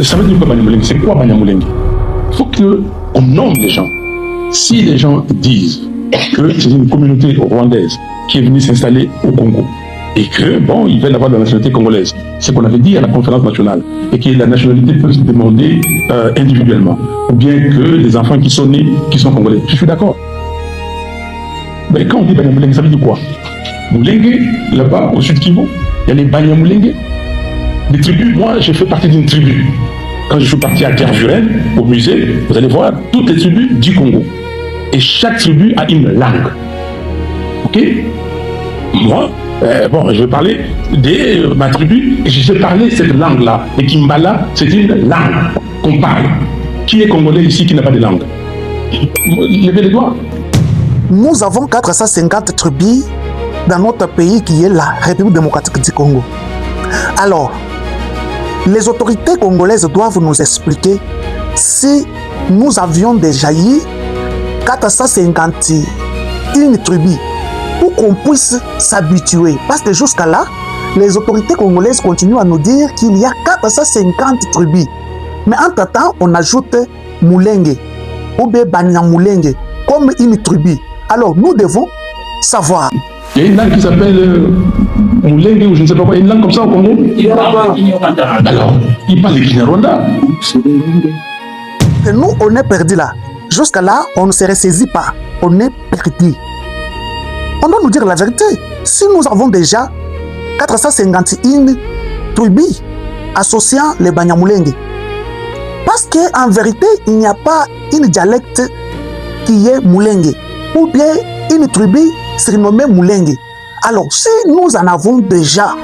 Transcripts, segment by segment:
Ça veut dire quoi Banyamulenge? C'est quoi Banyamulenge? Il faut qu'on nomme les gens. Si les gens disent que c'est une communauté rwandaise qui est venue s'installer au Congo et que, bon, ils veulent avoir la nationalité congolaise, c'est ce qu'on avait dit à la conférence nationale, et que la nationalité peut se demander individuellement, ou bien que les enfants qui sont nés, qui sont congolais. Je suis d'accord. Mais quand on dit Banyamulenge, ça veut dire quoi? Mulenge, là-bas, au sud Kivu, il y a les Banyamulenge. Les tribus, moi, j'ai fait partie d'une tribu. Quand je suis parti à Kervuren, au musée, vous allez voir toutes les tribus du Congo. Et chaque tribu a une langue. Ok? Moi, bon, je vais parler de ma tribu, et je vais parler cette langue-là. Et Kimbala, c'est une langue qu'on parle. Qui est congolais ici qui n'a pas de langue? Levez les doigts. Nous avons 450 tribus dans notre pays qui est la République démocratique du Congo. Alors, les autorités congolaises doivent nous expliquer si nous avions déjà eu 451 tribus pour qu'on puisse s'habituer. Parce que jusqu'à là, les autorités congolaises continuent à nous dire qu'il y a 450 tribus. Mais entre-temps, on ajoute Mulenge ou Banyamulenge comme une tribu. Alors, nous devons savoir. Il y a une langue qui s'appelle Mulenge ou je ne sais pas quoi, une langue comme ça au Congo. Alors, il parle de Kinyarwanda. Et nous, on est perdu là. Jusqu'à là, on ne se ressaisit pas. On est perdu. On doit nous dire la vérité. Si nous avons déjà 451 tribus associant les Banyamulenge, parce qu'en vérité, il n'y a pas une dialecte qui est Mulenge, ou bien une tribu surnommée Mulenge. Alors, si nous en avons déjà,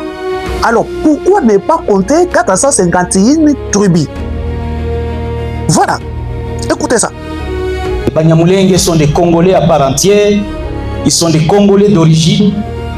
alors pourquoi ne pas compter 451 tribus? Voilà, écoutez ça. Les Banyamulenge sont des Congolais à part entière, ils sont des Congolais d'origine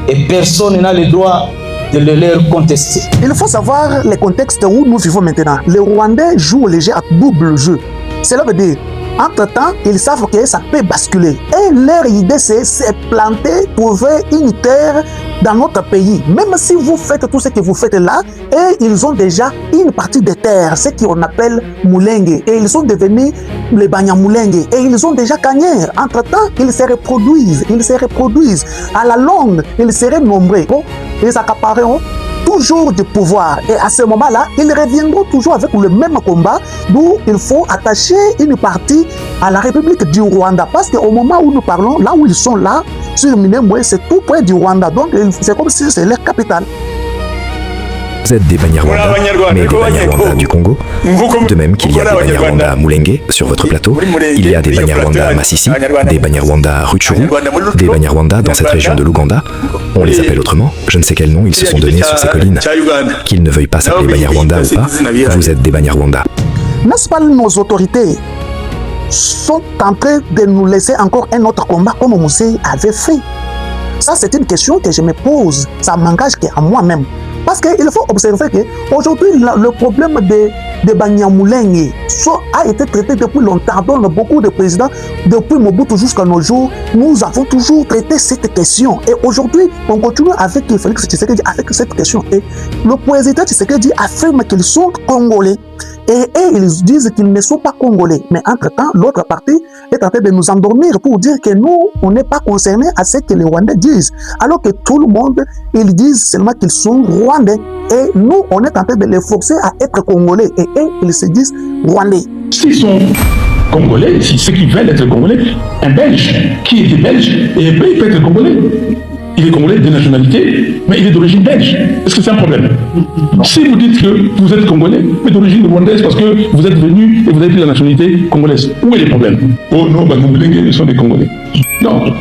et personne n'a le droit de le leur contester. Il faut savoir le contexte où nous vivons maintenant. Les Rwandais jouent le jeu à double jeu. Cela veut dire, entre-temps, ils savent que ça peut basculer. Et leur idée, c'est se planter, trouver une terre dans notre pays. Même si vous faites tout ce que vous faites là, et ils ont déjà une partie des terres, ce qu'on appelle Mulenge. Et ils sont devenus les Banyamulenge. Et ils ont déjà gagné. Entre-temps, ils se reproduisent. À la longue, ils seraient nombreux. Bon, ils accapareront toujours du pouvoir. Et à ce moment-là, ils reviendront toujours avec le même combat, d'où il faut attacher une partie à la République du Rwanda. Parce qu'au moment où nous parlons, là où ils sont là, sur Minembwe, c'est tout près du Rwanda. Donc, c'est comme si c'est leur capitale. Vous êtes des Banyarwanda, mais des Banyarwanda du Congo. De même qu'il y a des Banyarwanda Mulenge sur votre plateau, il y a des Banyarwanda Masisi, des Banyarwanda Rutshuru, des Banyarwanda dans cette région de l'Ouganda. On les appelle autrement, je ne sais quel nom ils se sont donnés sur ces collines. Qu'ils ne veuillent pas s'appeler Banyarwanda ou pas, vous êtes des Banyarwanda. N'est-ce pas nos autorités sont en train de nous laisser encore un autre combat comme Moussé avait fait? Ça, c'est une question que je me pose. Ça m'engage qu'à moi-même. Parce qu'il faut observer qu'aujourd'hui, le problème de Banyamulenge a été traité depuis longtemps. Donc, beaucoup de présidents, depuis Mobutu jusqu'à nos jours, nous avons toujours traité cette question. Et aujourd'hui, on continue avec Félix Tshisekedi avec cette question. Et le président Tshisekedi affirme qu'ils sont congolais. Et ils disent qu'ils ne sont pas congolais. Mais entre-temps, l'autre partie est en train de nous endormir pour dire que nous, on n'est pas concernés à ce que les Rwandais disent. Alors que tout le monde, ils disent seulement qu'ils sont Rwandais. Et nous, on est en train de les forcer à être congolais. Et eux, ils se disent Rwandais. S'ils sont congolais, si ceux qui veulent être congolais, un Belge qui était belge, et il peut être congolais. Il est congolais de nationalité, mais il est d'origine belge. Est-ce que c'est un problème? Si vous dites que vous êtes congolais, mais d'origine rwandaise parce que vous êtes venu et vous avez pris la nationalité congolaise, où est le problème? Oh non, Banyamulenge sont des Congolais. Non,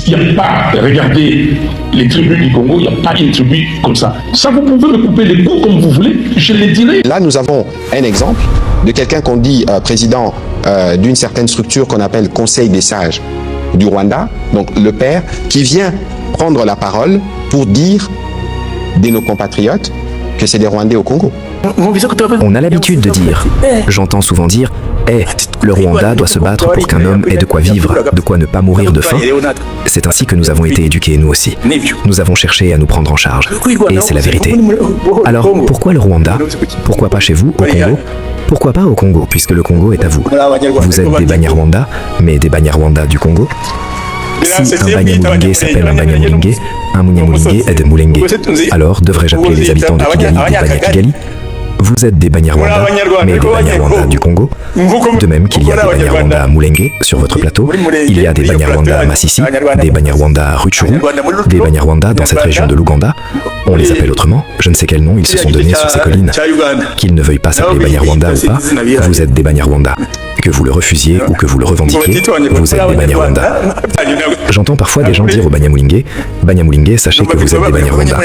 il n'y a pas, regardez les tribus du Congo, il n'y a pas une tribu comme ça. Ça, vous pouvez me couper les coups comme vous voulez, je les dirai. Là, nous avons un exemple de quelqu'un qu'on dit président d'une certaine structure qu'on appelle Conseil des sages du Rwanda, donc le père, qui vient prendre la parole pour dire de nos compatriotes que c'est des Rwandais au Congo. On a l'habitude de dire, j'entends souvent dire, Eh, le Rwanda doit se battre pour qu'un homme ait de quoi vivre, de quoi ne pas mourir de faim. C'est ainsi que nous avons été éduqués, nous aussi. Nous avons cherché à nous prendre en charge. Et c'est la vérité. Alors, pourquoi le Rwanda? Pourquoi pas chez vous, au Congo? Pourquoi pas au Congo, puisque le Congo est à vous? Vous êtes des Banyarwanda, mais des Banyarwanda du Congo? Si un Banyamulenge s'appelle un Banyamulenge, un Munyamulenge est des Mulenge. Alors, devrais-je appeler les habitants de Kigali des Banyakigali? Vous êtes des Banyarwanda, mais des Banyarwanda du Congo. De même qu'il y a des Banyarwanda Mulenge sur votre plateau, il y a des Banyarwanda Masisi, des Banyarwanda Rutshuru, des Banyarwanda dans cette région de l'Ouganda. On les appelle autrement, je ne sais quel nom ils se sont donnés sur ces collines. Qu'ils ne veuillent pas s'appeler Banyarwanda ou pas, vous êtes des Banyarwanda. Que vous le refusiez ou que vous le revendiquiez, vous êtes des Banyarwanda. J'entends parfois des gens dire aux Banyamulenge, Banyamulenge, sachez que vous êtes des Banyarwanda.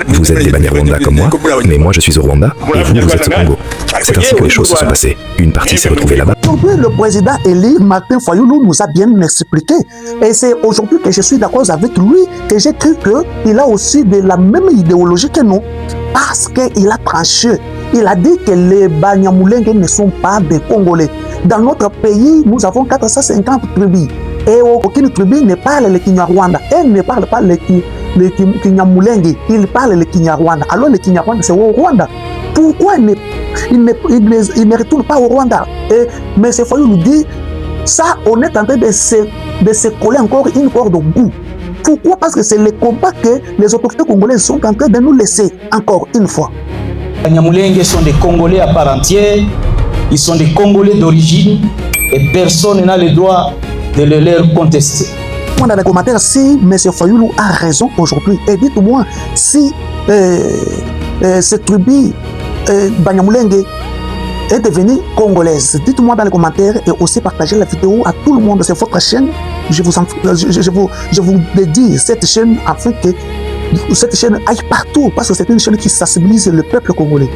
Vous êtes des Banyarwanda comme moi, mais moi je suis au Rwanda et vous êtes au Congo. C'est ainsi que les choses se sont passées. Une partie s'est retrouvée là-bas. Aujourd'hui, le président élu Martin Fayulu nous a bien expliqué. Et c'est aujourd'hui que je suis d'accord avec lui, que j'ai cru qu'il a aussi de la même idéologie que nous. Parce qu'il a tranché. Il a dit que les Banyamulenge ne sont pas des Congolais. Dans notre pays, nous avons 450 tribus. Et aucune tribu ne parle le Kinyarwanda. Elle ne parle pas le Kinyamulenge. Il parle le Kinyarwanda. Alors le Kinyarwanda, c'est au Rwanda. Pourquoi il ne retourne pas au Rwanda? Mais c'est Fayulu nous dit, ça, on est en train de se coller encore une corde au bout. Pourquoi? Parce que c'est le combat que les autorités congolaises sont en train de nous laisser encore une fois. Les Banyamulenge sont des Congolais à part entière. Ils sont des Congolais d'origine et personne n'a le droit de le leur contester. Dans les commentaires, si M. Fayulu a raison aujourd'hui, et dites-moi si cette tribu Banyamulenge est devenue congolaise. Dites-moi dans les commentaires et aussi partagez la vidéo à tout le monde. C'est votre chaîne. Je vous dédie cette chaîne afin que cette chaîne aille partout parce que c'est une chaîne qui sensibilise le peuple congolais.